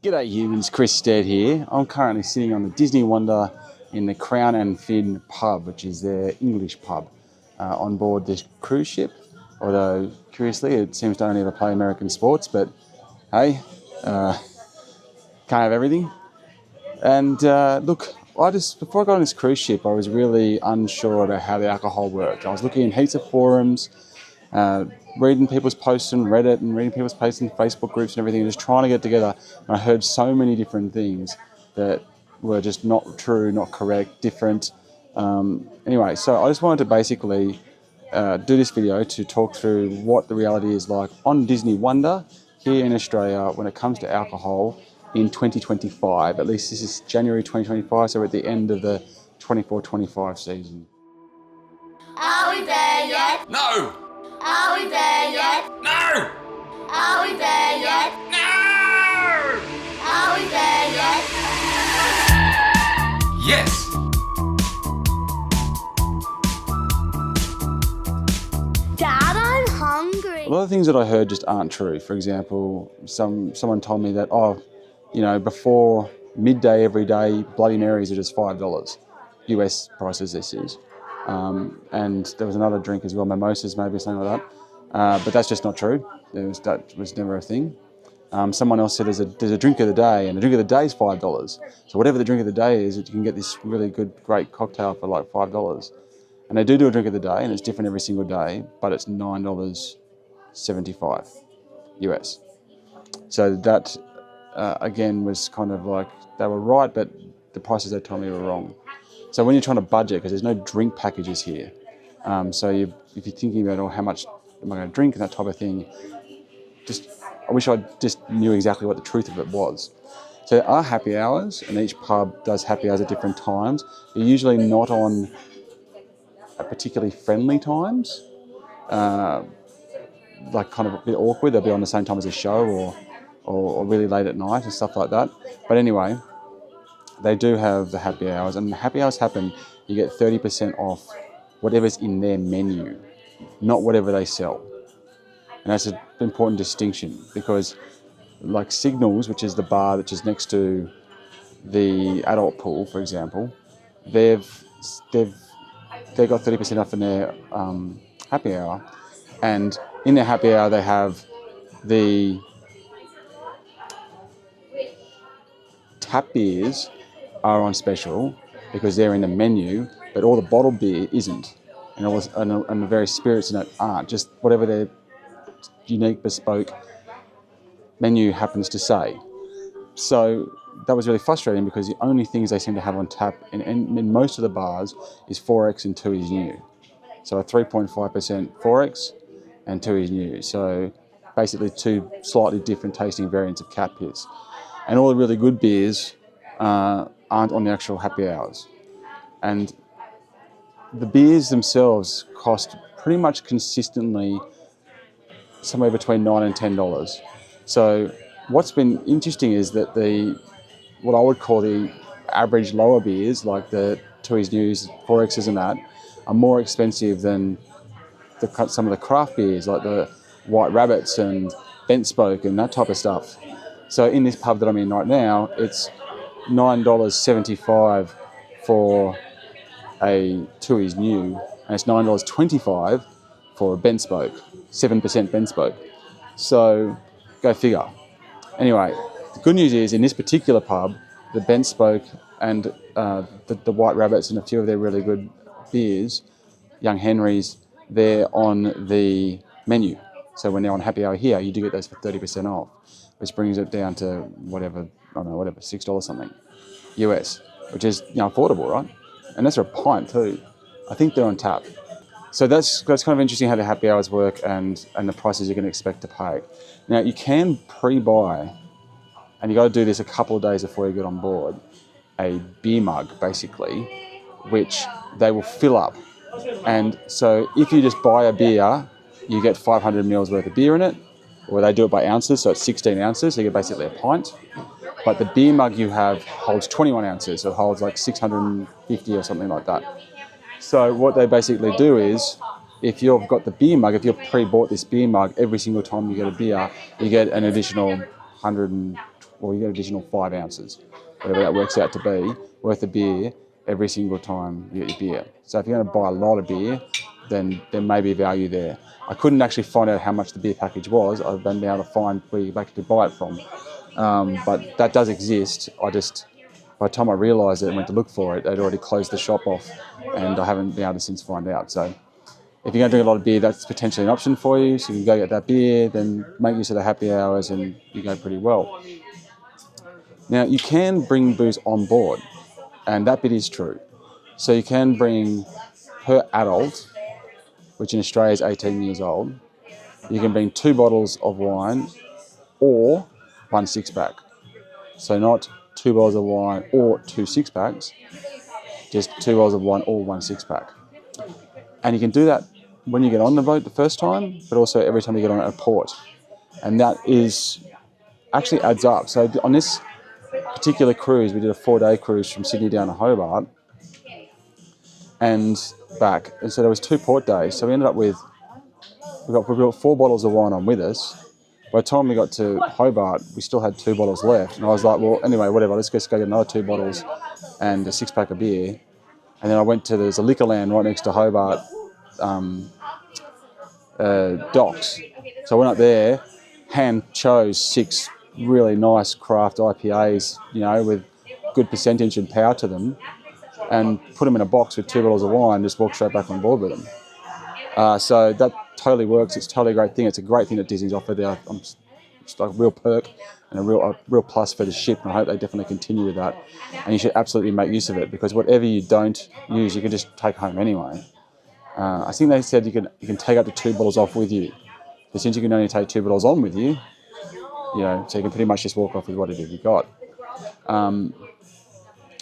G'day humans, Chris Stead here. I'm currently sitting on the Disney Wonder in the Crown and Fin pub, which is their English pub, on board this cruise ship. Although, curiously, it seems to only ever play American sports, but hey, can't have everything. And look, before I got on this cruise ship, I was really unsure about how the alcohol worked. I was looking in heaps of forums, reading people's posts on Reddit and reading people's posts in Facebook groups and everything, and just trying to get together. And I heard so many different things that were just not true, not correct, different. Anyway, so I just wanted to basically do this video to talk through what the reality is like on Disney Wonder here in Australia when it comes to alcohol in 2025. At least this is January 2025, so we're at the end of the 24-25 season. Are we there yet? No! Are we there yet? No! Are we there yet? No! Are we there yet? Yes! Dad, I'm hungry. A lot of things that I heard just aren't true. For example, someone told me that, before midday every day, Bloody Marys are just $5. US prices this is. And there was another drink as well, mimosas maybe, something like that. But that's just not true. That was never a thing. Someone else said there's a drink of the day, and the drink of the day is $5. So whatever the drink of the day is, you can get this really good, great cocktail for like $5. And they do a drink of the day, and it's different every single day, but it's $9.75 US. So that, again, was kind of like, they were right, but the prices they told me were wrong. So when you're trying to budget, because there's no drink packages here, if you're thinking about, how much am I going to drink and that type of thing, I wish I just knew exactly what the truth of it was. So there are happy hours, and each pub does happy hours at different times. They're usually not on particularly friendly times, like kind of a bit awkward. They'll be on the same time as a show or really late at night and stuff like that. But anyway, they do have the happy hours, and the happy hours happen, you get 30% off whatever's in their menu, not whatever they sell. And that's an important distinction, because like Signals, which is the bar which is next to the adult pool, for example, they've got 30% off in their happy hour. And in their happy hour, they have the tap beers are on special because they're in the menu, but all the bottled beer isn't, and the various spirits in it aren't. Just whatever their unique, bespoke menu happens to say. So that was really frustrating, because the only things they seem to have on tap in most of the bars is 4X and 2 is new. So a 3.5% 4X and 2 is new. So basically two slightly different tasting variants of cat piss. And all the really good beers aren't on the actual happy hours. And the beers themselves cost pretty much consistently somewhere between $9 and $10. So what's been interesting is that what I would call the average lower beers, like the 2's News, 4X's and that, are more expensive than some of the craft beers, like the White Rabbits and Bent Spoke and that type of stuff. So in this pub that I'm in right now, it's $9.75 for a 2's New, and it's $9.25 for a Bent Spoke, 7% Bent Spoke. So go figure. Anyway, the good news is, in this particular pub, the Bent Spoke and the White Rabbits and a few of their really good beers, Young Henrys, they're on the menu. So when they're on happy hour here, you do get those for 30% off, which brings it down to $6 something US, which is affordable, right? And that's for a pint too. I think they're on tap. So that's kind of interesting how the happy hours work and the prices you can expect to pay. Now you can pre-buy, and you got to do this a couple of days before you get on board, a beer mug basically, which they will fill up. And so if you just buy a beer, you get 500 mils worth of beer in it, or they do it by ounces, so it's 16 ounces, so you get basically a pint. But the beer mug you have holds 21 ounces, so it holds like 650 or something like that. So what they basically do is, if you've got the beer mug, if you've pre-bought this beer mug, every single time you get a beer, you get an additional 120 or you get an additional 5 ounces, whatever that works out to be, worth of beer every single time you get your beer. So if you're going to buy a lot of beer, then there may be value there. I couldn't actually find out how much the beer package was. I've been able to find where you actually buy it from. But that does exist. By the time I realised it and went to look for it, they'd already closed the shop off, and I haven't been able to since find out. So if you're going to drink a lot of beer, that's potentially an option for you. So you can go get that beer, then make use of the happy hours, and you go pretty well. Now, you can bring booze on board, and that bit is true. So you can bring, per adult, which in Australia is 18 years old, you can bring 2 bottles of wine or 1 6-pack. So not 2 bottles of wine or 2 6-packs, just 2 bottles of wine or 1 6-pack. And you can do that when you get on the boat the first time, but also every time you get on a port. And that is actually adds up. So on this particular cruise, we did a 4-day cruise from Sydney down to Hobart and back. And so there was 2 port days. So we ended up with, we got 4 bottles of wine on with us. By the time we got to Hobart, we still had 2 bottles left. And I was like, well, anyway, whatever, let's just go get another 2 bottles and a 6-pack of beer. And then I went to, there's a liquor land right next to Hobart docks. So I went up there, hand chose 6 really nice craft IPAs, you know, with good percentage and power to them, and put them in a box with 2 bottles of wine, just walked straight back on board with them. So that totally works. It's totally a great thing. It's a great thing that Disney's offered there. It's like a real perk and a real plus for the ship, and I hope they definitely continue with that. And you should absolutely make use of it, because whatever you don't use, you can just take home anyway. I think they said you can take up to 2 bottles off with you. But since you can only take 2 bottles on with you, you know, so you can pretty much just walk off with whatever you got.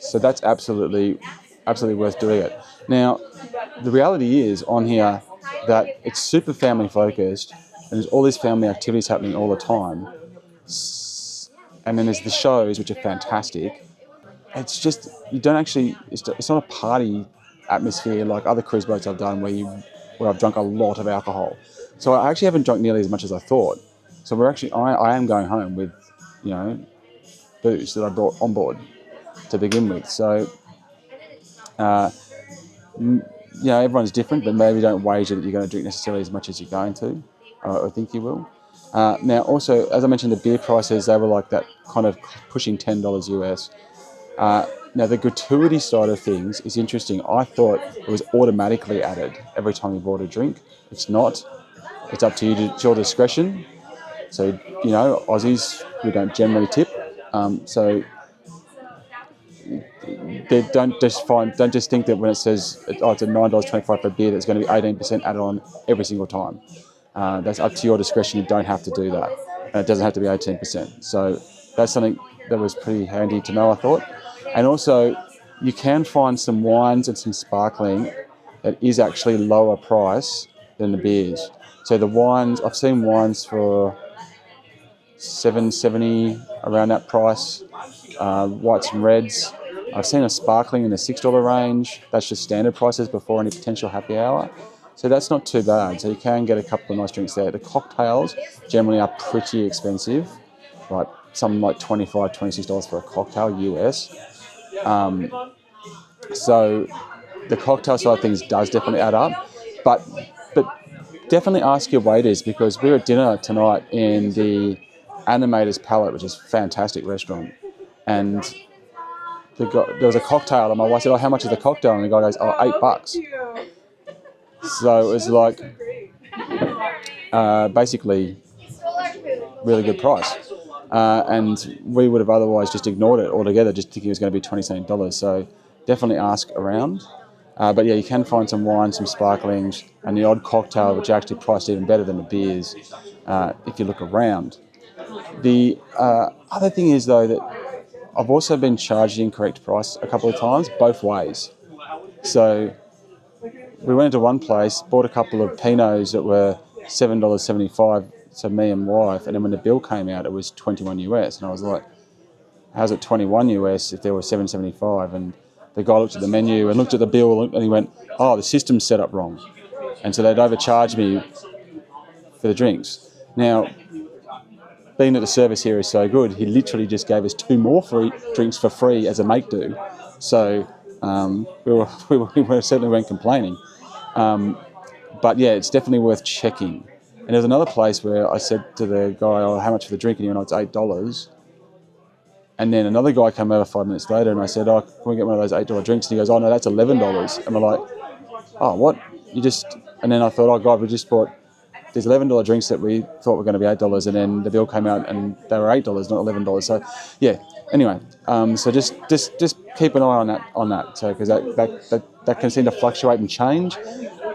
So that's absolutely worth doing it. Now, the reality is on here that it's super family focused, and there's all these family activities happening all the time. And then there's the shows, which are fantastic. It's just, you don't actually, it's not a party atmosphere like other cruise boats I've done where I've drunk a lot of alcohol. So I actually haven't drunk nearly as much as I thought. So I am going home with, you know, booze that I brought on board to begin with. So, you know, everyone's different, but maybe don't wager that you're going to drink necessarily as much as you're going to, or think you will. Now, also, as I mentioned, the beer prices, they were like that, kind of pushing $10 US. Now, the gratuity side of things is interesting. I thought it was automatically added every time you bought a drink. It's not. It's up to you. It's your discretion. So, you know, Aussies, we don't generally tip. So don't just think that when it says it's a $9.25 for a beer, that's going to be 18% added on every single time. That's up to your discretion. You don't have to do that. And it doesn't have to be 18%. So that's something that was pretty handy to know, I thought. And also, you can find some wines and some sparkling that is actually lower price than the beers. So the wines, I've seen wines for $7.70, around that price, whites and reds. I've seen a sparkling in the $6 range. That's just standard prices before any potential happy hour. So that's not too bad. So you can get a couple of nice drinks there. The cocktails generally are pretty expensive, like something like $25, $26 for a cocktail US. So the cocktail side of things does definitely add up, but definitely ask your waiters, because we're at dinner tonight in the Animator's Palette, which is a fantastic restaurant, and there was a cocktail, and my wife said, "Oh, how much is the cocktail?" And the guy goes, "Oh, $8." So it was like basically really good price. And we would have otherwise just ignored it altogether, just thinking it was going to be $27. So definitely ask around. But yeah, you can find some wine, some sparklings, and the odd cocktail, which are actually priced even better than the beers if you look around. The other thing is, though, that I've also been charged the incorrect price a couple of times, both ways. So we went into one place, bought a couple of Pinots that were $7.75 to me and wife, and then when the bill came out, it was $21 US, and I was like, how's it $21 US if there were $7.75? And the guy looked at the menu and looked at the bill, and he went, "Oh, the system's set up wrong." And so they'd overcharged me for the drinks. Now, being that the service here is so good, he literally just gave us 2 more free drinks for free as a make do. So we certainly weren't complaining. But yeah, it's definitely worth checking. And there's another place where I said to the guy, "Oh, how much for the drink?" And he went, "Oh, it's $8. And then another guy came over 5 minutes later, and I said, "Oh, can we get one of those $8 drinks?" And he goes, "Oh no, that's $11." And we're like, "Oh, what? You just..." And then I thought, "Oh God, we just bought these $11 drinks that we thought were going to be $8, and then the bill came out and they were $8, not $11." So, yeah. Anyway, so just keep an eye on that. So because that can seem to fluctuate and change,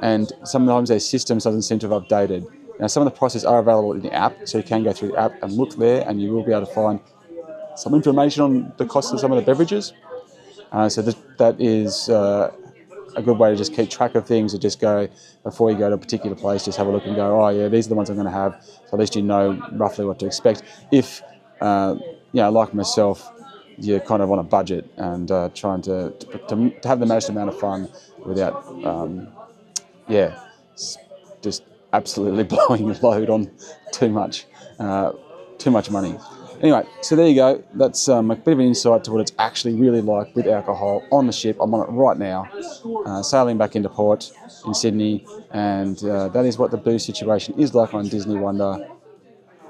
and sometimes their systems doesn't seem to have updated. Now, some of the prices are available in the app, so you can go through the app and look there, and you will be able to find some information on the cost of some of the beverages. So that is a good way to just keep track of things, or just go, before you go to a particular place, just have a look and go, "Oh yeah, these are the ones I'm going to have." So at least you know roughly what to expect. If, like myself, you're kind of on a budget and trying to have the most amount of fun without, just absolutely blowing your load on too much money. Anyway, so there you go. That's a bit of an insight to what it's actually really like with alcohol on the ship. I'm on it right now, sailing back into port in Sydney, and that is what the booze situation is like on Disney Wonder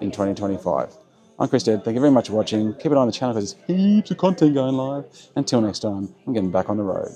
in 2025. I'm Chris Stead. Thank you very much for watching. Keep it on the channel because there's heaps of content going live. Until next time, I'm getting back on the road.